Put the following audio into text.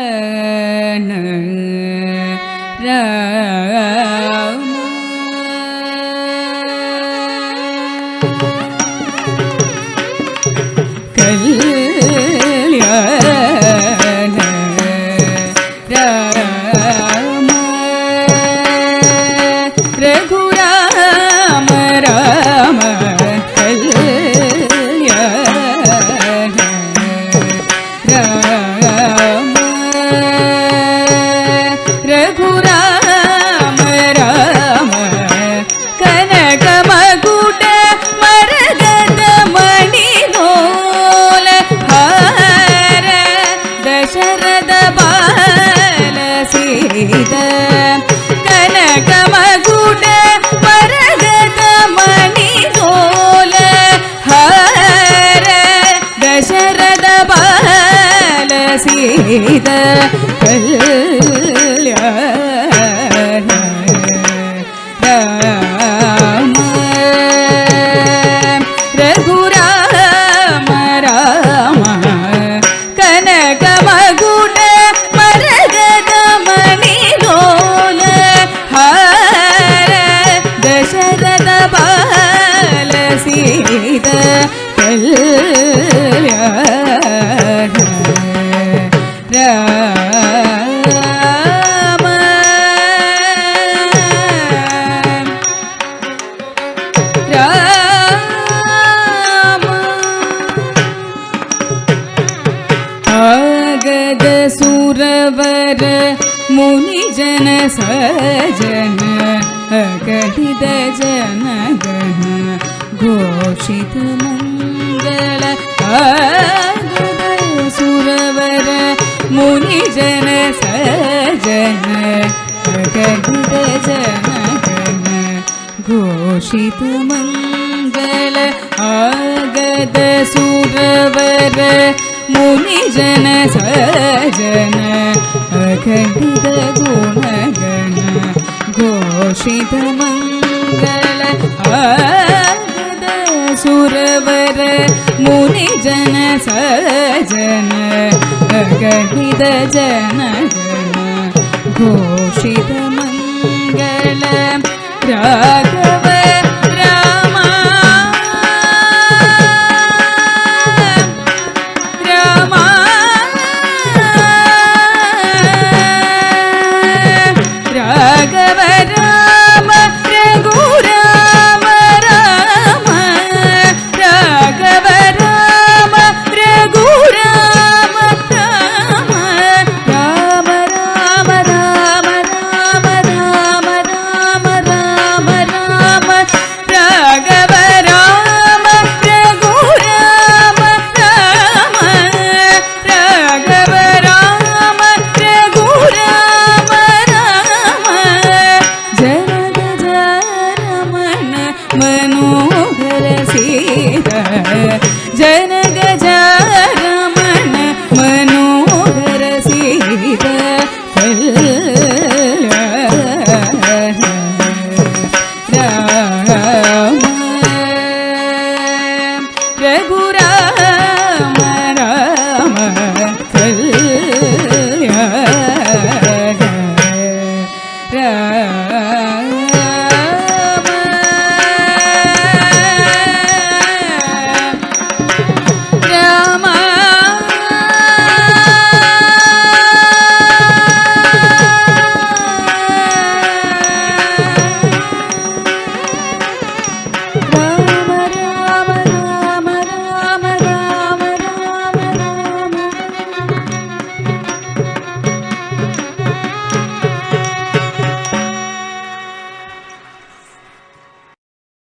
கல்யாண ராம கல்யாண ராம ரகுராம ராம கனகமகுட மரகத மணிதோல ஹர தசரத பால சீத கல்யாண ராம ரகுராம ராம கனகமகுட மரகத மணிதோல ஹர தசரத பால சீத கல்யாண ராம ராಮ ಆಗದ ಸುರವರ ಮುನಿಜನ ಸಜನ ಅಗಡಿದ ಜನಗಣ ಘೋಷಿತ ಮಂಗಳ ಆಗದ ಸುರವರ ಮುನಿಜನ ಸಜನ ಅಗಡಿದ ಜನಗಣ ಘೋಷಿತ ಮಂಗಳ ಆಗದ ಸುರವರ ಮುನಿಜನ ಸಜನ ಅಖಂಡಿತ ಗುಣಗಣ ಘೋಷಿತ ಮಂಗಳ ಆಗದ ಸುರವರ ಮುನಿಜನ ಸಜನ ಅಖಂಡಿತ ಜನಗಣ ಘೋಷಿತ ಮಂಗಳ ರಾಘವ ರಾಮ ರಾಘವ ರಾಮ